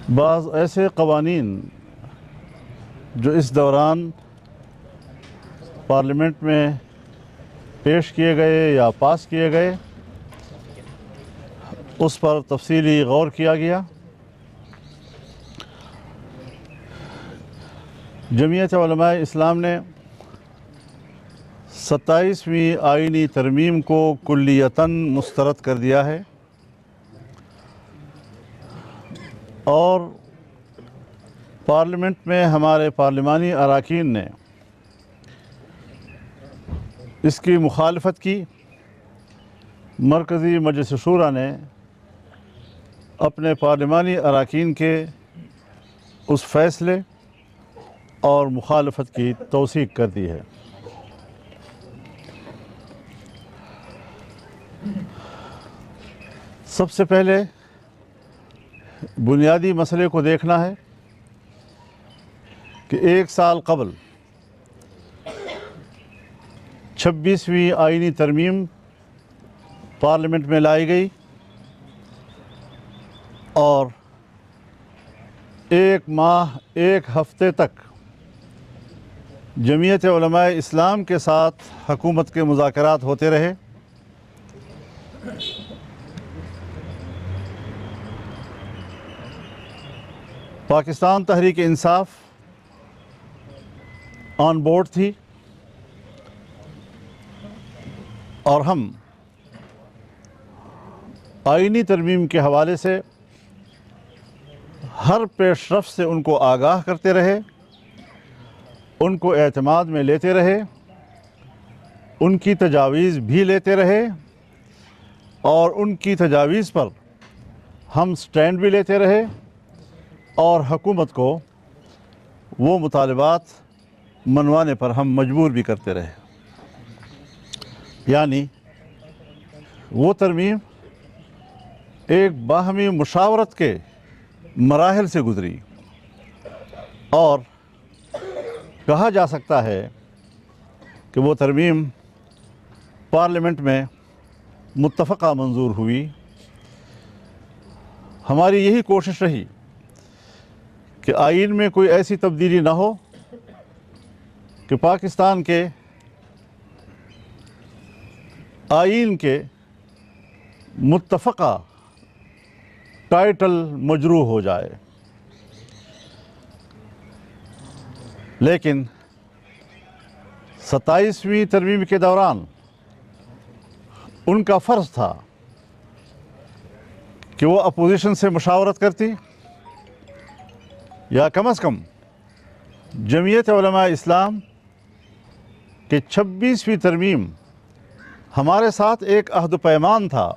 بعض ایسے قوانین جو اس دوران پارلیمنٹ میں پیش کیے گئے یا پاس کیے گئے اس پر تفصیلی غور کیا گیا۔ جمعیت علماء اسلام نے 27ویں آئینی ترمیم کو کلیتاً مسترد کر دیا ہے اور پارلیمنٹ میں ہمارے پارلیمانی اراکین نے اس کی مخالفت کی۔ مرکزی مجلس شورا نے اپنے پارلیمانی اراکین کے اس فیصلے اور مخالفت کی توثیق کر دی ہے۔ سب سے پہلے بنیادی مسئلے کو دیکھنا ہے کہ 1 سال قبل 26ویں آئینی ترمیم پارلیمنٹ میں لائی گئی اور 1 ماہ 1 ہفتے تک جمعیت علماء اسلام کے ساتھ حکومت کے مذاکرات ہوتے رہے۔ پاکستان تحریک انصاف آن بورڈ تھی اور ہم آئینی ترمیم کے حوالے سے ہر پیش رفت سے ان کو آگاہ کرتے رہے، ان کو اعتماد میں لیتے رہے، ان کی تجاویز بھی لیتے رہے اور ان کی تجاویز پر ہم سٹینڈ بھی لیتے رہے اور حکومت کو وہ مطالبات منوانے پر ہم مجبور بھی کرتے رہے۔ یعنی وہ ترمیم ایک باہمی مشاورت کے مراحل سے گزری اور کہا جا سکتا ہے کہ وہ ترمیم پارلیمنٹ میں متفقہ منظور ہوئی۔ ہماری یہی کوشش رہی کہ آئین میں کوئی ایسی تبدیلی نہ ہو کہ پاکستان کے آئین کے متفقہ ٹائٹل مجروح ہو جائے، لیکن 27ویں ترمیم کے دوران ان کا فرض تھا کہ وہ اپوزیشن سے مشاورت کرتی یا کم از کم جمعیت علماء اسلام کہ 26ویں ترمیم ہمارے ساتھ ایک عہد و پیمان تھا،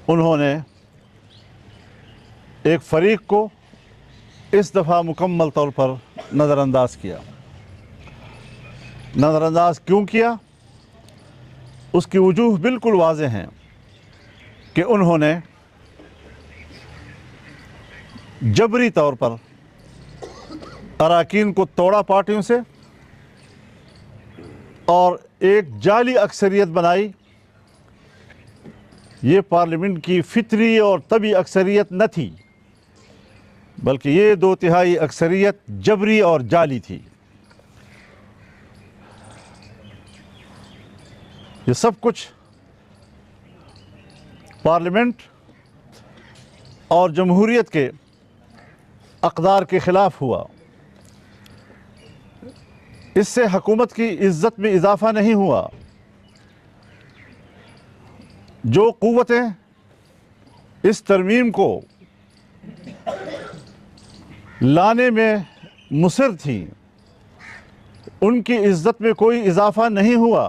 انہوں نے ایک فریق کو اس دفعہ مکمل طور پر نظر انداز کیا۔ نظر انداز کیوں کیا؟ اس کی وجوہ بالکل واضح ہیں کہ انہوں نے جبری طور پر اراکین کو توڑا پارٹیوں سے اور ایک جعلی اکثریت بنائی۔ یہ پارلیمنٹ کی فطری اور طبعی اکثریت نہ تھی، بلکہ یہ 2/3 اکثریت جبری اور جعلی تھی۔ یہ سب کچھ پارلیمنٹ اور جمہوریت کے اقدار کے خلاف ہوا۔ اس سے حکومت کی عزت میں اضافہ نہیں ہوا۔ جو قوتیں اس ترمیم کو لانے میں مصر تھیں، ان کی عزت میں کوئی اضافہ نہیں ہوا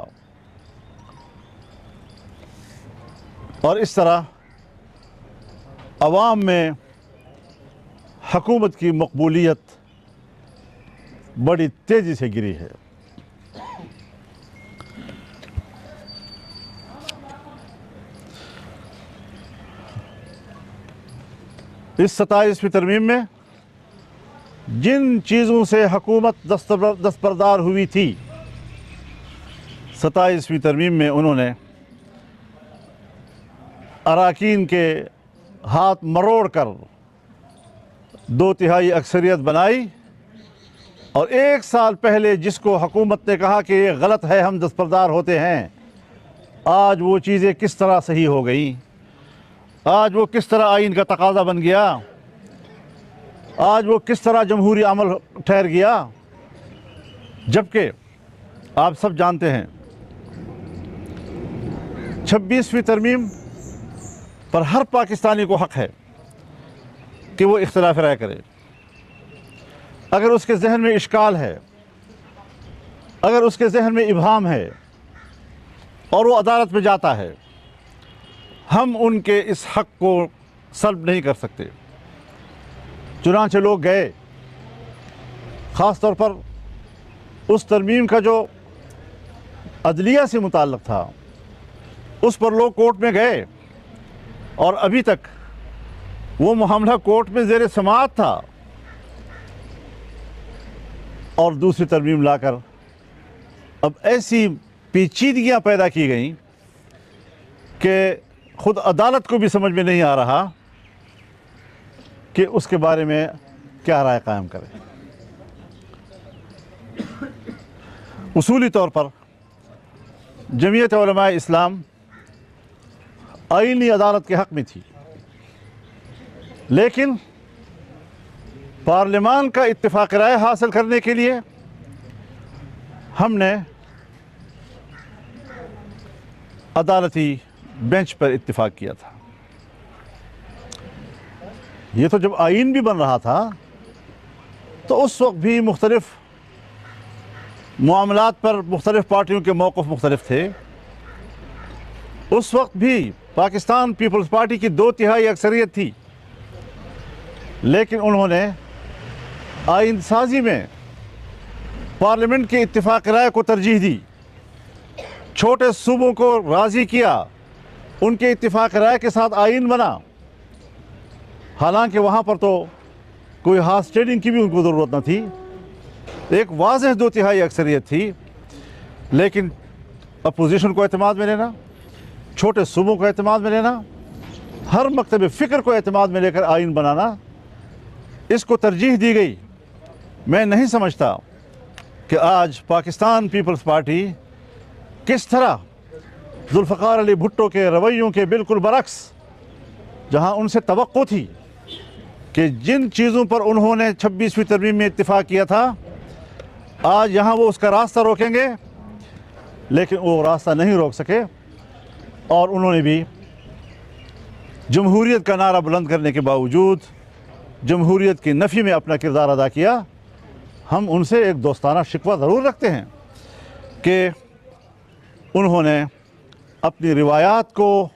اور اس طرح عوام میں حکومت کی مقبولیت بڑی تیزی سے گری ہے۔ اس 27ویں ترمیم میں جن چیزوں سے حکومت دستبردار ہوئی تھی، 27ویں ترمیم میں انہوں نے اراکین کے ہاتھ مروڑ کر 2/3 اکثریت بنائی، اور 1 سال پہلے جس کو حکومت نے کہا کہ یہ غلط ہے، ہم دستبردار ہوتے ہیں، آج وہ چیزیں کس طرح صحیح ہو گئیں، آج وہ کس طرح آئین کا تقاضا بن گیا، آج وہ کس طرح جمہوری عمل ٹھہر گیا۔ جبکہ آپ سب جانتے ہیں 26ویں ترمیم پر ہر پاکستانی کو حق ہے کہ وہ اختلاف رائے کرے۔ اگر اس کے ذہن میں اشکال ہے، اگر اس کے ذہن میں ابہام ہے اور وہ عدالت میں جاتا ہے، ہم ان کے اس حق کو سلب نہیں کر سکتے۔ چنانچہ لوگ گئے، خاص طور پر اس ترمیم کا جو عدلیہ سے متعلق تھا اس پر لوگ کورٹ میں گئے، اور ابھی تک وہ معاملہ کورٹ میں زیر سماعت تھا، اور دوسری ترمیم لا کر اب ایسی پیچیدگیاں پیدا کی گئیں کہ خود عدالت کو بھی سمجھ میں نہیں آ رہا کہ اس کے بارے میں کیا رائے قائم کرے۔ اصولی طور پر جمعیت علماء اسلام آئینی عدالت کے حق میں تھی، لیکن پارلیمان کا اتفاق رائے حاصل کرنے کے لیے ہم نے عدالتی بینچ پر اتفاق کیا تھا۔ یہ تو جب آئین بھی بن رہا تھا تو اس وقت بھی مختلف معاملات پر مختلف پارٹیوں کے موقف مختلف تھے۔ اس وقت بھی پاکستان پیپلز پارٹی کی 2/3 اکثریت تھی، لیکن انہوں نے آئین سازی میں پارلیمنٹ کے اتفاق رائے کو ترجیح دی، چھوٹے صوبوں کو راضی کیا، ان کے اتفاق رائے کے ساتھ آئین بنا۔ حالانکہ وہاں پر تو کوئی ہارس ٹریڈنگ کی بھی ان کو ضرورت نہ تھی، ایک واضح 2/3 اکثریت تھی، لیکن اپوزیشن کو اعتماد میں لینا، چھوٹے صوبوں کو اعتماد میں لینا، ہر مکتب فکر کو اعتماد میں لے کر آئین بنانا، اس کو ترجیح دی گئی۔ میں نہیں سمجھتا کہ آج پاکستان پیپلز پارٹی کس طرح ذوالفقار علی بھٹو کے رویوں کے بالکل برعکس، جہاں ان سے توقع تھی کہ جن چیزوں پر انہوں نے 26ویں ترمیم میں اتفاق کیا تھا، آج یہاں وہ اس کا راستہ روکیں گے، لیکن وہ راستہ نہیں روک سکے، اور انہوں نے بھی جمہوریت کا نعرہ بلند کرنے کے باوجود جمہوریت کی نفی میں اپنا کردار ادا کیا۔ ہم ان سے ایک دوستانہ شکوہ ضرور رکھتے ہیں کہ انہوں نے اپنی روایات کو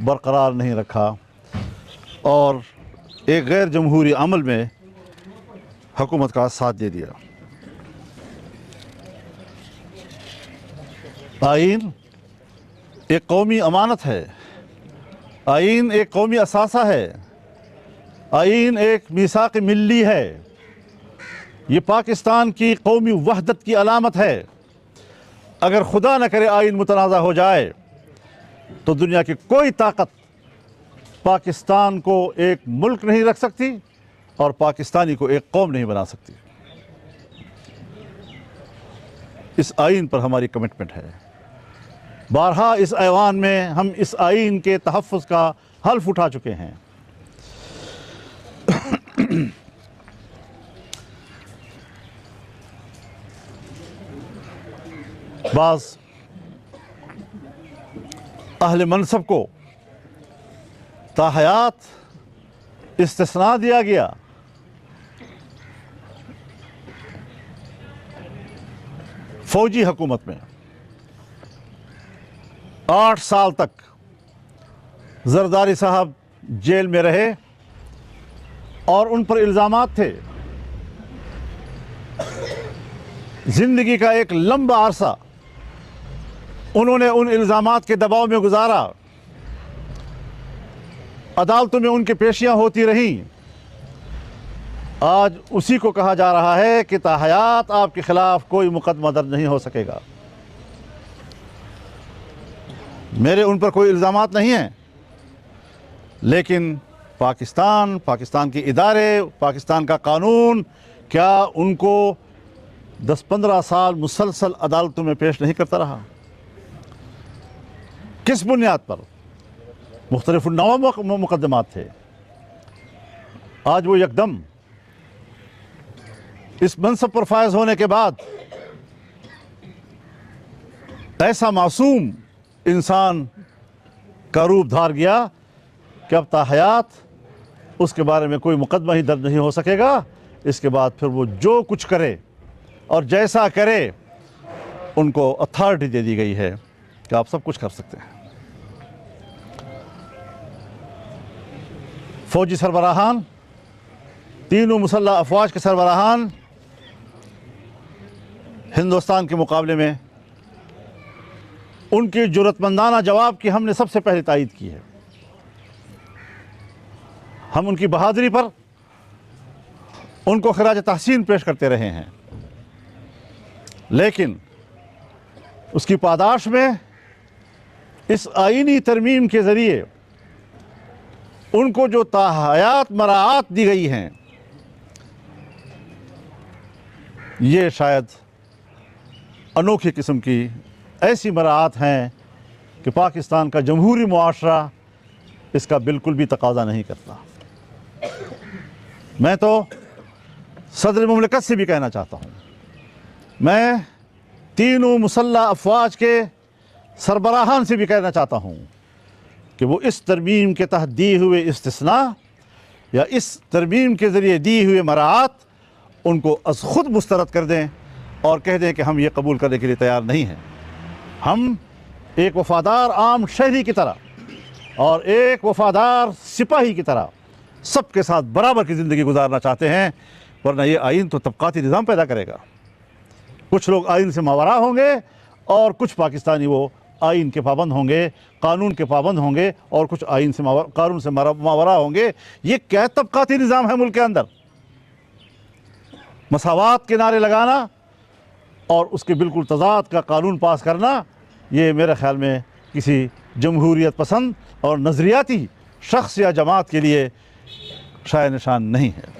برقرار نہیں رکھا اور ایک غیر جمہوری عمل میں حکومت کا ساتھ دے دیا۔ آئین ایک قومی امانت ہے، آئین ایک قومی اثاثہ ہے، آئین ایک میثاق ملی ہے، یہ پاکستان کی قومی وحدت کی علامت ہے۔ اگر خدا نہ کرے آئین متنازع ہو جائے تو دنیا کی کوئی طاقت پاکستان کو ایک ملک نہیں رکھ سکتی اور پاکستانی کو ایک قوم نہیں بنا سکتی۔ اس آئین پر ہماری کمٹمنٹ ہے۔ بارہا اس ایوان میں ہم اس آئین کے تحفظ کا حلف اٹھا چکے ہیں۔ بعض اہل منصب کو تاحیات استثناء دیا گیا۔ فوجی حکومت میں 8 سال تک زرداری صاحب جیل میں رہے اور ان پر الزامات تھے۔ زندگی کا ایک لمبا عرصہ انہوں نے ان الزامات کے دباؤ میں گزارا، عدالتوں میں ان کی پیشیاں ہوتی رہیں۔ آج اسی کو کہا جا رہا ہے کہ تاحیات آپ کے خلاف کوئی مقدمہ درج نہیں ہو سکے گا۔ میرے ان پر کوئی الزامات نہیں ہیں، لیکن پاکستان کے ادارے، پاکستان کا قانون کیا ان کو 10-15 سال مسلسل عدالتوں میں پیش نہیں کرتا رہا؟ کس بنیاد پر؟ مختلف النوع مقدمات تھے۔ آج وہ یکدم اس منصب پر فائز ہونے کے بعد ایسا معصوم انسان کا روپ دھار گیا کہ اب تا حیات اس کے بارے میں کوئی مقدمہ ہی درج نہیں ہو سکے گا۔ اس کے بعد پھر وہ جو کچھ کرے اور جیسا کرے ان کو اتھارٹی دے دی گئی ہے کہ آپ سب کچھ کر سکتے ہیں۔ فوجی سربراہان، تینوں مسلح افواج کے سربراہان ہندوستان کے مقابلے میں ان کی جرأت مندانہ جواب کی ہم نے سب سے پہلے تائید کی ہے۔ ہم ان کی بہادری پر ان کو خراج تحسین پیش کرتے رہے ہیں، لیکن اس کی پاداش میں اس آئینی ترمیم کے ذریعے ان کو جو تاحیات مراعات دی گئی ہیں، یہ شاید انوکھی قسم کی ایسی مراعات ہیں کہ پاکستان کا جمہوری معاشرہ اس کا بالکل بھی تقاضا نہیں کرتا۔ میں تو صدر مملکت سے بھی کہنا چاہتا ہوں، میں تینوں مسلح افواج کے سربراہان سے بھی کہنا چاہتا ہوں کہ وہ اس ترمیم کے تحت دیے ہوئے استثناء یا اس ترمیم کے ذریعے دی ہوئے مراعات ان کو از خود مسترد کر دیں اور کہہ دیں کہ ہم یہ قبول کرنے کے لیے تیار نہیں ہیں۔ ہم ایک وفادار عام شہری کی طرح اور ایک وفادار سپاہی کی طرح سب کے ساتھ برابر کی زندگی گزارنا چاہتے ہیں، ورنہ یہ آئین تو طبقاتی نظام پیدا کرے گا۔ کچھ لوگ آئین سے ماورا ہوں گے اور کچھ پاکستانی وہ آئین کے پابند ہوں گے، قانون کے پابند ہوں گے، اور کچھ قانون سے ماورا ہوں گے۔ یہ کیا طبقاتی نظام ہے ملک کے اندر؟ مساوات کے نعرے لگانا اور اس کے بالکل تضاد کا قانون پاس کرنا، یہ میرے خیال میں کسی جمہوریت پسند اور نظریاتی شخص یا جماعت کے لیے شائع نشان نہیں ہے۔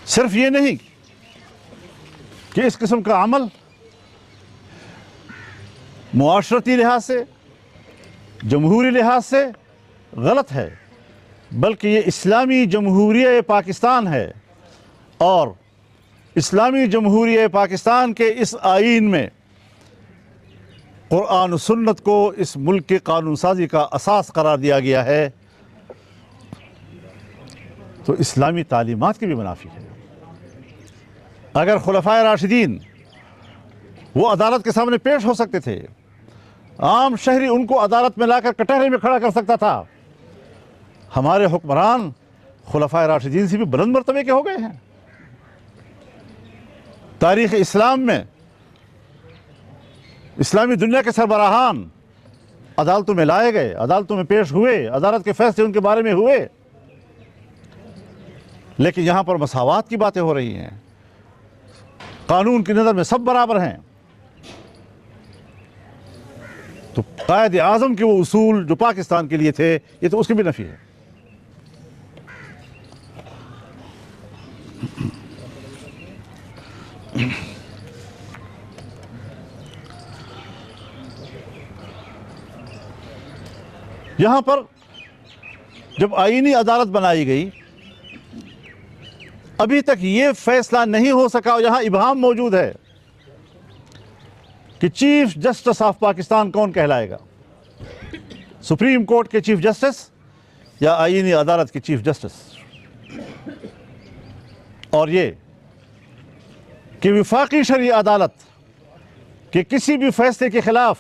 صرف یہ نہیں کہ اس قسم کا عمل معاشرتی لحاظ سے، جمہوری لحاظ سے غلط ہے، بلکہ یہ اسلامی جمہوریہ پاکستان ہے، اور اسلامی جمہوریہ پاکستان کے اس آئین میں قرآن و سنت کو اس ملک کی قانون سازی کا اساس قرار دیا گیا ہے، تو اسلامی تعلیمات کی بھی منافی ہے۔ اگر خلفائے راشدین وہ عدالت کے سامنے پیش ہو سکتے تھے، عام شہری ان کو عدالت میں لا کر کٹہرے میں کھڑا کر سکتا تھا، ہمارے حکمران خلفائے راشدین سے بھی بلند مرتبے کے ہو گئے ہیں۔ تاریخ اسلام میں اسلامی دنیا کے سربراہان عدالتوں میں لائے گئے، عدالتوں میں پیش ہوئے، عدالت کے فیصلے ان کے بارے میں ہوئے، لیکن یہاں پر مساوات کی باتیں ہو رہی ہیں، قانون کی نظر میں سب برابر ہیں۔ تو قائد اعظم کے وہ اصول جو پاکستان کے لیے تھے، یہ تو اس کی بھی نفی ہے۔ یہاں پر جب آئینی عدالت بنائی گئی، ابھی تک یہ فیصلہ نہیں ہو سکا، اور یہاں ابہام موجود ہے کہ چیف جسٹس آف پاکستان کون کہلائے گا، سپریم کورٹ کے چیف جسٹس یا آئینی عدالت کے چیف جسٹس۔ اور یہ کہ وفاقی شرعی عدالت کے کسی بھی فیصلے کے خلاف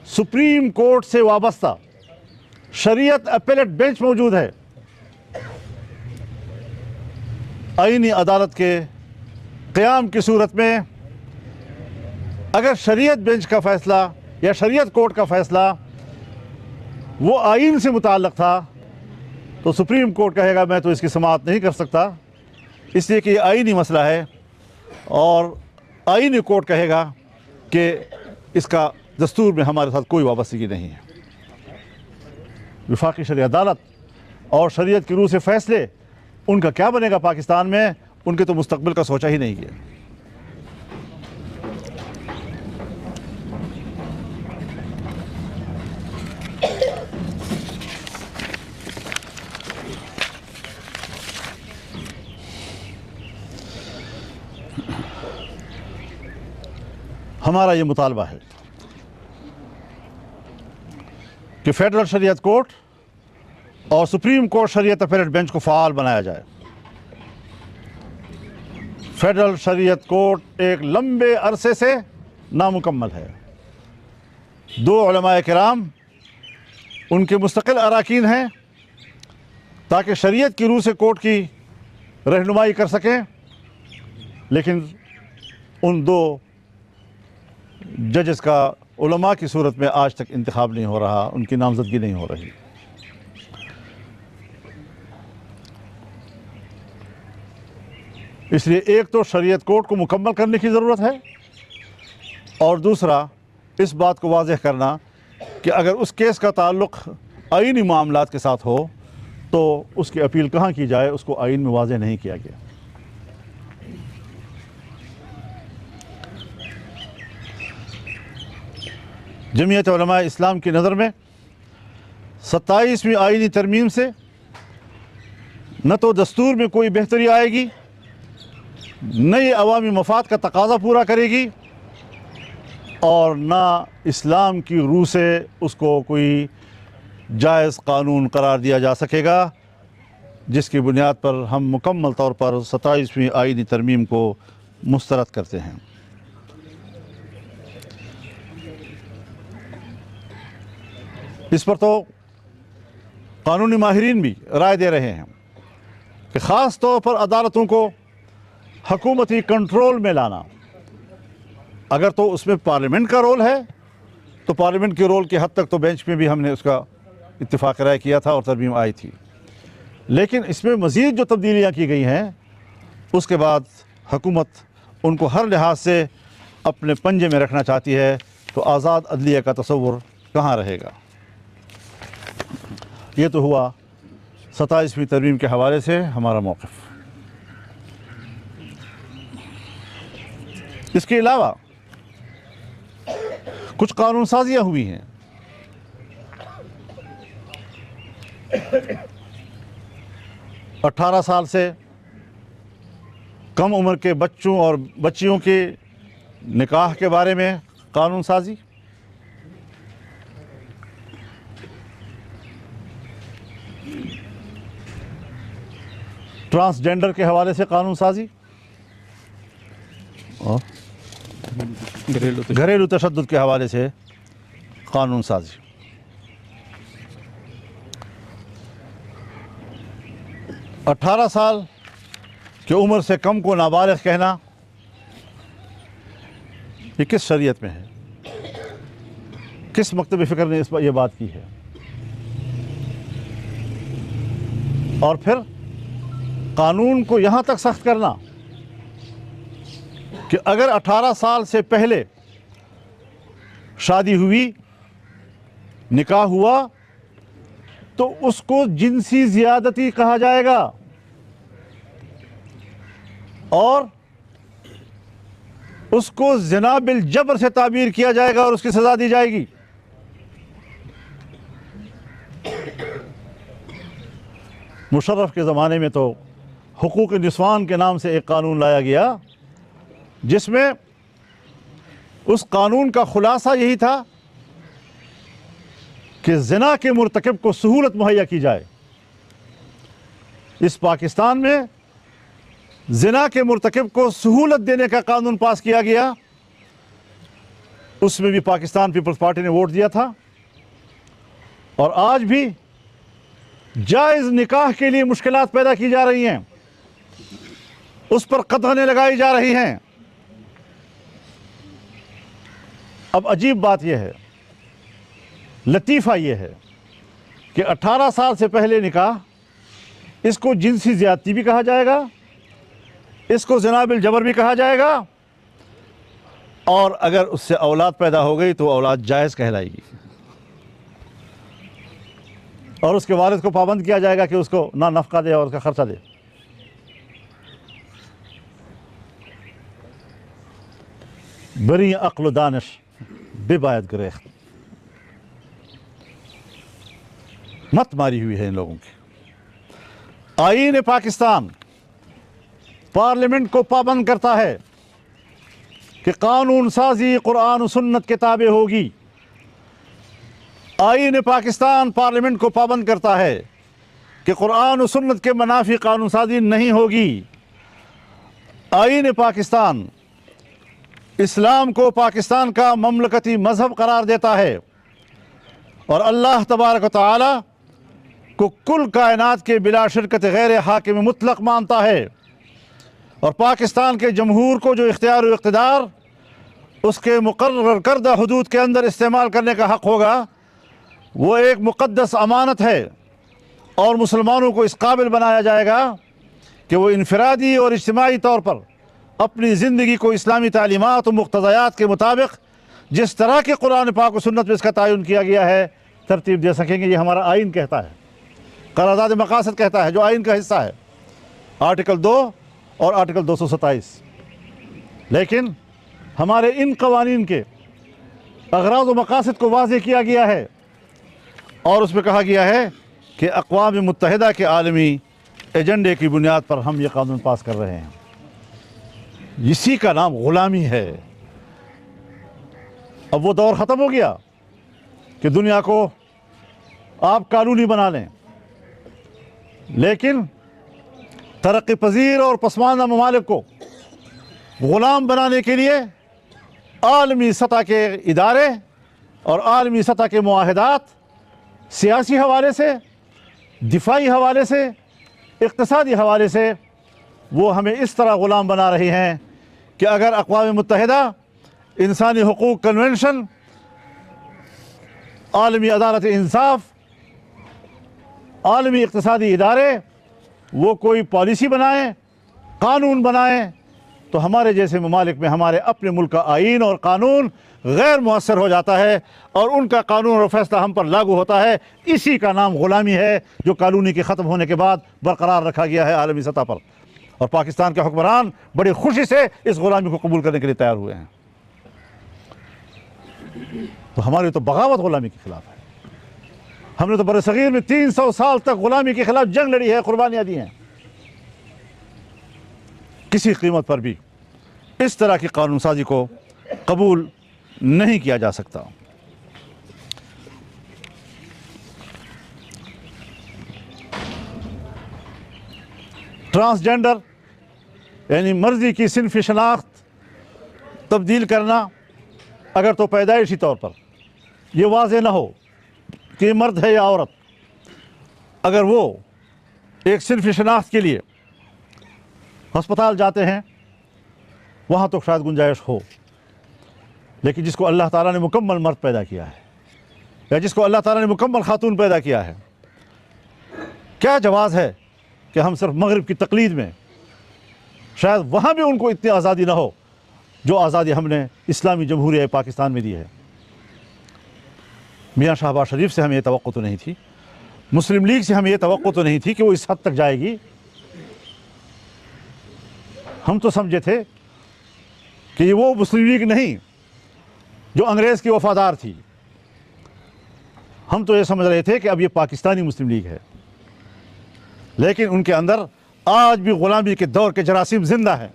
سپریم کورٹ سے وابستہ شریعت اپیلیٹ بینچ موجود ہے۔ آئینی عدالت کے قیام کی صورت میں اگر شریعت بینچ کا فیصلہ یا شریعت کورٹ کا فیصلہ وہ آئین سے متعلق تھا، تو سپریم کورٹ کہے گا میں تو اس کی سماعت نہیں کر سکتا، اس لیے کہ یہ آئینی مسئلہ ہے، اور آئینی کورٹ کہے گا کہ اس کا دستور میں ہمارے ساتھ کوئی وابستگی نہیں ہے۔ وفاقی شرعی عدالت اور شریعت کی روح سے فیصلے ان کا کیا بنے گا پاکستان میں، ان کے تو مستقبل کا سوچا ہی نہیں گیا۔ ہمارا یہ مطالبہ ہے کہ فیڈرل شریعت کورٹ اور سپریم کورٹ شریعت اپیلیٹ بینچ کو فعال بنایا جائے۔ فیڈرل شریعت کورٹ ایک لمبے عرصے سے نامکمل ہے۔ 2 علماء کرام ان کے مستقل اراکین ہیں تاکہ شریعت کی روح سے کورٹ کی رہنمائی کر سکیں، لیکن ان 2 ججز کا علماء کی صورت میں آج تک انتخاب نہیں ہو رہا، ان کی نامزدگی نہیں ہو رہی۔ اس لیے ایک تو شریعت کورٹ کو مکمل کرنے کی ضرورت ہے، اور دوسرا اس بات کو واضح کرنا کہ اگر اس کیس کا تعلق آئینی معاملات کے ساتھ ہو تو اس کی اپیل کہاں کی جائے، اس کو آئین میں واضح نہیں کیا گیا۔ جمعیت علماء اسلام کی نظر میں 27ویں آئینی ترمیم سے نہ تو دستور میں کوئی بہتری آئے گی، نہ یہ عوامی مفاد کا تقاضا پورا کرے گی، اور نہ اسلام کی روح سے اس کو کوئی جائز قانون قرار دیا جا سکے گا، جس کی بنیاد پر ہم مکمل طور پر 27ویں آئینی ترمیم کو مسترد کرتے ہیں۔ اس پر تو قانونی ماہرین بھی رائے دے رہے ہیں کہ خاص طور پر عدالتوں کو حکومتی کنٹرول میں لانا، اگر تو اس میں پارلیمنٹ کا رول ہے تو پارلیمنٹ کے رول کی حد تک تو بینچ میں بھی ہم نے اس کا اتفاق رائے کیا تھا اور ترمیم آئی تھی، لیکن اس میں مزید جو تبدیلیاں کی گئی ہیں اس کے بعد حکومت ان کو ہر لحاظ سے اپنے پنجے میں رکھنا چاہتی ہے، تو آزاد عدلیہ کا تصور کہاں رہے گا۔ یہ تو ہوا 27ویں ترمیم کے حوالے سے ہمارا موقف۔ اس کے علاوہ کچھ قانون سازیاں ہوئی ہیں۔ 18 سال سے کم عمر کے بچوں اور بچیوں کے نکاح کے بارے میں قانون سازی، ٹرانسجینڈر کے حوالے سے قانون سازی، اور گھریلو تشدد کے حوالے سے قانون سازی۔ اٹھارہ سال کی عمر سے کم کو نابالغ کہنا، یہ کس شریعت میں ہے؟ کس مکتب فکر نے اس پر یہ بات کی ہے؟ اور پھر قانون کو یہاں تک سخت کرنا کہ اگر 18 سال سے پہلے شادی ہوئی، نکاح ہوا، تو اس کو جنسی زیادتی کہا جائے گا اور اس کو زنا بالجبر سے تعبیر کیا جائے گا اور اس کی سزا دی جائے گی۔ مشرف کے زمانے میں تو حقوق نسوان کے نام سے ایک قانون لایا گیا، جس میں اس قانون کا خلاصہ یہی تھا کہ زنا کے مرتکب کو سہولت مہیا کی جائے۔ اس پاکستان میں زنا کے مرتکب کو سہولت دینے کا قانون پاس کیا گیا، اس میں بھی پاکستان پیپلز پارٹی نے ووٹ دیا تھا، اور آج بھی جائز نکاح کے لیے مشکلات پیدا کی جا رہی ہیں، اس پر قدغنیں لگائی جا رہی ہیں۔ اب عجیب بات یہ ہے، لطیفہ یہ ہے کہ 18 سال سے پہلے نکاح، اس کو جنسی زیادتی بھی کہا جائے گا، اس کو زنا بالجبر بھی کہا جائے گا، اور اگر اس سے اولاد پیدا ہو گئی تو وہ اولاد جائز کہلائے گی، اور اس کے والد کو پابند کیا جائے گا کہ اس کو نہ نفقہ دے اور اس کا خرچہ دے۔ بری عقل و دانش بے باید گریخت، مت ماری ہوئی ہے ان لوگوں کی۔ آئین پاکستان پارلیمنٹ کو پابند کرتا ہے کہ قانون سازی قرآن و سنت کے تابع ہوگی۔ آئین پاکستان پارلیمنٹ کو پابند کرتا ہے کہ قرآن و سنت کے منافی قانون سازی نہیں ہوگی۔ آئین پاکستان اسلام کو پاکستان کا مملکتی مذہب قرار دیتا ہے اور اللہ تبارک و تعالی کو کل کائنات کے بلا شرکت غیر حاکم مطلق مانتا ہے، اور پاکستان کے جمہور کو جو اختیار و اقتدار اس کے مقرر کردہ حدود کے اندر استعمال کرنے کا حق ہوگا، وہ ایک مقدس امانت ہے، اور مسلمانوں کو اس قابل بنایا جائے گا کہ وہ انفرادی اور اجتماعی طور پر اپنی زندگی کو اسلامی تعلیمات و مقتضیات کے مطابق جس طرح کے قرآن پاک و سنت میں اس کا تعین کیا گیا ہے ترتیب دے سکیں گے۔ یہ ہمارا آئین کہتا ہے، قرارداد مقاصد کہتا ہے، جو آئین کا حصہ ہے، آرٹیکل 2 اور آرٹیکل 227۔ لیکن ہمارے ان قوانین کے اغراض و مقاصد کو واضح کیا گیا ہے، اور اس میں کہا گیا ہے کہ اقوام متحدہ کے عالمی ایجنڈے کی بنیاد پر ہم یہ قانون پاس کر رہے ہیں۔ اسی کا نام غلامی ہے۔ اب وہ دور ختم ہو گیا کہ دنیا کو آپ قانونی بنا لیں، لیکن ترقی پذیر اور پسماندہ ممالک کو غلام بنانے کے لیے عالمی سطح کے ادارے اور عالمی سطح کے معاہدات سیاسی حوالے سے، دفاعی حوالے سے، اقتصادی حوالے سے وہ ہمیں اس طرح غلام بنا رہی ہیں کہ اگر اقوام متحدہ، انسانی حقوق کنونشن، عالمی عدالت انصاف، عالمی اقتصادی ادارے وہ کوئی پالیسی بنائیں، قانون بنائیں، تو ہمارے جیسے ممالک میں ہمارے اپنے ملک کا آئین اور قانون غیر مؤثر ہو جاتا ہے، اور ان کا قانون اور فیصلہ ہم پر لاگو ہوتا ہے۔ اسی کا نام غلامی ہے، جو کالونی کے ختم ہونے کے بعد برقرار رکھا گیا ہے عالمی سطح پر، اور پاکستان کے حکمران بڑی خوشی سے اس غلامی کو قبول کرنے کے لیے تیار ہوئے ہیں۔ تو ہماری تو بغاوت غلامی کے خلاف ہے۔ ہم نے تو برصغیر میں 300 سال تک غلامی کے خلاف جنگ لڑی ہے، قربانیاں دی ہیں۔ کسی قیمت پر بھی اس طرح کی قانون سازی کو قبول نہیں کیا جا سکتا۔ ٹرانسجنڈر یعنی مرضی کی صنفی شناخت تبدیل کرنا، اگر تو پیدائشی طور پر یہ واضح نہ ہو کہ یہ مرد ہے یا عورت، اگر وہ ایک صنفی شناخت کے لیے ہسپتال جاتے ہیں وہاں تو شاید گنجائش ہو، لیکن جس کو اللہ تعالیٰ نے مکمل مرد پیدا کیا ہے، یا جس کو اللہ تعالیٰ نے مکمل خاتون پیدا کیا ہے، کیا جواز ہے کہ ہم صرف مغرب کی تقلید میں شاید وہاں بھی ان کو اتنی آزادی نہ ہو جو آزادی ہم نے اسلامی جمہوریہ پاکستان میں دی ہے۔ میاں شہباز شریف سے ہمیں یہ توقع تو نہیں تھی، مسلم لیگ سے ہمیں یہ توقع تو نہیں تھی کہ وہ اس حد تک جائے گی۔ ہم تو سمجھے تھے کہ یہ وہ مسلم لیگ نہیں جو انگریز کی وفادار تھی، ہم تو یہ سمجھ رہے تھے کہ اب یہ پاکستانی مسلم لیگ ہے، لیکن ان کے اندر آج بھی غلامی کے دور کے جراثیم زندہ ہیں،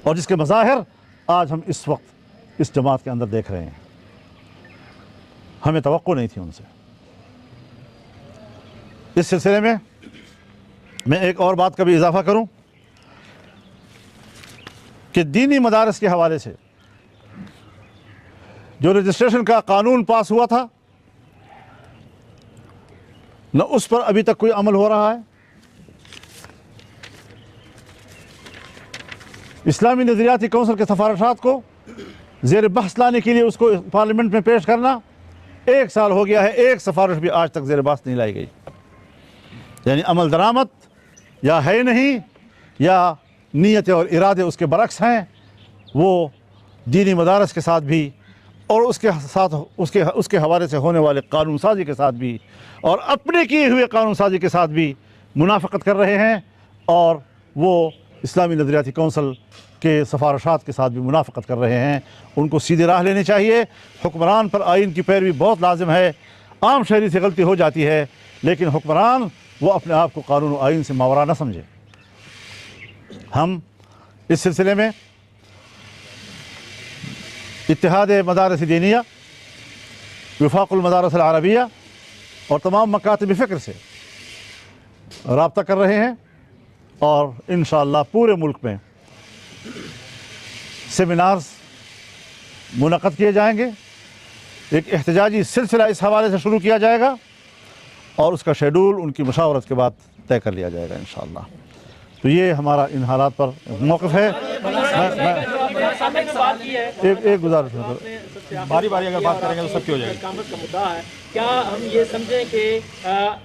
اور جس کے مظاہر آج ہم اس وقت اس جماعت کے اندر دیکھ رہے ہیں۔ ہمیں توقع نہیں تھی ان سے۔ اس سلسلے میں میں ایک اور بات کا بھی اضافہ کروں کہ دینی مدارس کے حوالے سے جو رجسٹریشن کا قانون پاس ہوا تھا، نہ اس پر ابھی تک کوئی عمل ہو رہا ہے۔ اسلامی نظریاتی کونسل کے سفارشات کو زیر بحث لانے کے لیے اس کو پارلیمنٹ میں پیش کرنا 1 سال ہو گیا ہے، ایک سفارش بھی آج تک زیر بحث نہیں لائی گئی۔ یعنی عمل درآمد یا ہے نہیں، یا نیت اور ارادے اس کے برعکس ہیں، وہ دینی مدارس کے ساتھ بھی اور اس کے حوالے سے ہونے والے قانون سازی کے ساتھ بھی اور اپنے کیے ہوئے قانون سازی کے ساتھ بھی منافقت کر رہے ہیں، اور وہ اسلامی نظریاتی کونسل کے سفارشات کے ساتھ بھی منافقت کر رہے ہیں۔ ان کو سیدھی راہ لینی چاہیے۔ حکمران پر آئین کی پیروی بہت لازم ہے۔ عام شہری سے غلطی ہو جاتی ہے، لیکن حکمران وہ اپنے آپ کو قانون و آئین سے ماورا نہ سمجھے۔ ہم اس سلسلے میں اتحاد مدارس دینیہ، وفاق المدارس العربیہ اور تمام مکاتب فکر سے رابطہ کر رہے ہیں، اور انشاءاللہ پورے ملک میں سیمینارز منعقد کیے جائیں گے۔ ایک احتجاجی سلسلہ اس حوالے سے شروع کیا جائے گا، اور اس کا شیڈول ان کی مشاورت کے بعد طے کر لیا جائے گا انشاءاللہ۔ تو یہ ہمارا ان حالات پر موقف ہے۔ ایک گزارش باری باری اگر بات کریں گے تو سب کی ہو جائے گی۔ کامرس کا مدعا ہے، کیا ہم یہ سمجھیں کہ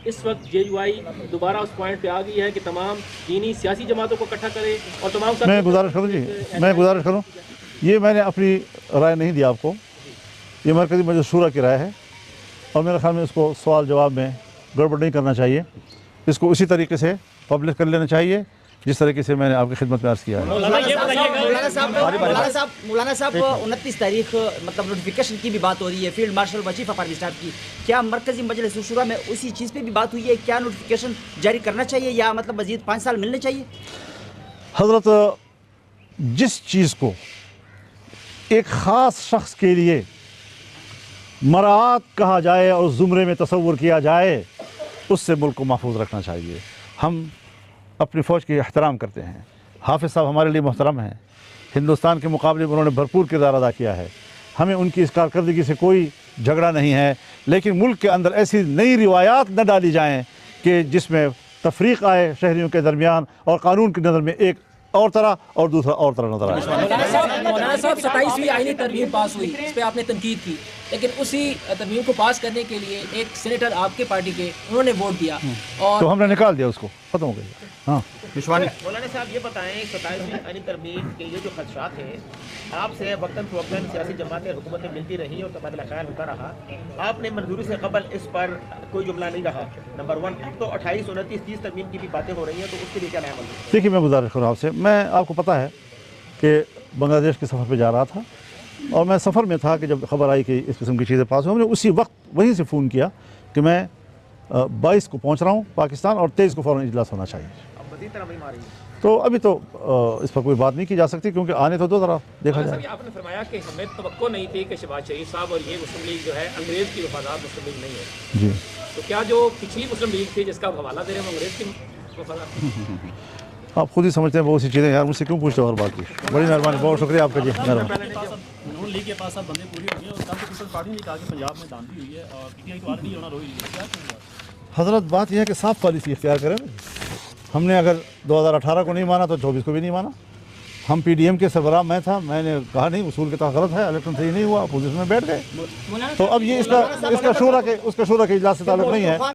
اس وقت جے یو آئی دوبارہ اس پوائنٹ پہ آ گئی ہے کہ تمام دینی سیاسی جماعتوں کو اکٹھا کرے اور تمام میں گزارش کروں یہ میں نے اپنی رائے نہیں دی آپ کو، یہ مرکزی مجلس شورا کی رائے ہے، اور میرے خیال میں اس کو سوال جواب میں گڑبڑ نہیں کرنا چاہیے، اس کو اسی طریقے سے پبلش کر لینا چاہیے جس طریقے سے میں نے آپ کی خدمت میں عرض کیا ہے۔ مولانا صاحب 29 تاریخ مطلب نوٹیفیکیشن کی بھی بات ہو رہی ہے، فیلڈ مارشل و چیف آف آرمی اسٹاف کی، کیا مرکزی مجلس شورا میں اسی چیز پہ بھی بات ہوئی ہے؟ کیا نوٹیفیکیشن جاری کرنا چاہیے یا مطلب مزید 5 سال ملنے چاہیے؟ حضرت، جس چیز کو ایک خاص شخص کے لیے مراعات کہا جائے اور زمرے میں تصور کیا جائے، اس سے ملک کو محفوظ رکھنا چاہیے۔ ہم اپنی فوج کی احترام کرتے ہیں، حافظ صاحب ہمارے لیے محترم ہیں، ہندوستان کے مقابلے میں انہوں نے بھرپور کردار ادا کیا ہے، ہمیں ان کی اس کارکردگی سے کوئی جھگڑا نہیں ہے، لیکن ملک کے اندر ایسی نئی روایات نہ ڈالی جائیں کہ جس میں تفریق آئے شہریوں کے درمیان، اور قانون کی نظر میں ایک اور طرح اور دوسرا اور طرح نظر آئے۔ مولانا صاحب 27ویں آئینی ترمیم پاس ہوئی، اس پہ آپ نے تنقید کی، لیکن اسی ترمیم کو پاس کرنے کے لیے ایک سینیٹر آپ کے پارٹی کے انہوں نے ووٹ دیا، اور تو ہم نے نکال دیا، اس کو ختم ہو گیا۔ ہاں مولانا صاحب یہ بتائیں 27ویں آئینی ترمیم کے یہ جو خدشات ہیں، آپ سے وقتاً فوقتاً سیاسی جماعتیں حکومتیں ملتی رہی اور تبادلہ خیال ہوتا رہا، آپ نے منظوری سے قبل اس پر کوئی جملہ نہیں رہا، نمبر 1۔ اب تو 28، 29، 30 ترمیم کی بھی باتیں ہو رہی ہیں، تو اس کے لیے کیا نیا عمل ہے؟ دیکھیے، میں گزارش کروں آپ سے، میں آپ کو پتہ ہے کہ بنگلہ دیش کے سفر پہ جا رہا تھا، اور میں سفر میں تھا کہ جب خبر آئی کہ اس قسم کی چیزیں پاس ہوئی، ہم نے اسی وقت وہیں سے فون کیا کہ میں 22 کو پہنچ رہا ہوں پاکستان، اور 23 کو فوراً اجلاس ہونا چاہیے۔ اب مزید ترمیم آ رہی ہے تو ابھی تو اس پر کوئی بات نہیں کی جا سکتی، کیونکہ آنے تو دو طرف دیکھا جائے۔ آپ نے فرمایا کہ ہمیں توقع نہیں تھی کہ شہباز شریف صاحب اور یہ مسلم لیگ جو ہے انگریز کی وفادار مسلم لیگ نہیں ہے، جی، تو کیا جو پچھلی مسلم لیگ تھی جس کا آپ حوالہ دے رہے ہیں وہ انگریز کی وفادار؟ آپ خود ہی سمجھتے ہیں بہت سی چیزیں، یار مجھ سے کیوں پوچھتے ہو اور بات کی؟ بڑی مہربانی، بہت شکریہ آپ کا جی، مہربانی۔ نون لیگ کے پاس اب بندے پوری ہو گئی ہیں، اور کل پیپلز پارٹی نے کہا کہ پنجاب میں داندھی ہوئی ہے اور پی ٹی آئی کو آلریڈی ہونا روئی ہے، کیا کہیں گے؟ حضرت، بات یہ ہے کہ صاف پالیسی اختیار کریں۔ ہم نے اگر 2018 کو نہیں مانا تو 24 کو بھی نہیں مانا۔ ہم پی ڈی ایم کے سربراہ میں تھا، میں نے کہا نہیں، اصول کے تحت غلط ہے، الیکشن صحیح نہیں ہوا، اپوزیشن میں بیٹھ گئے۔ تو اب یہ اس کا شورا کے اجلاس سے تعلق نہیں ہے۔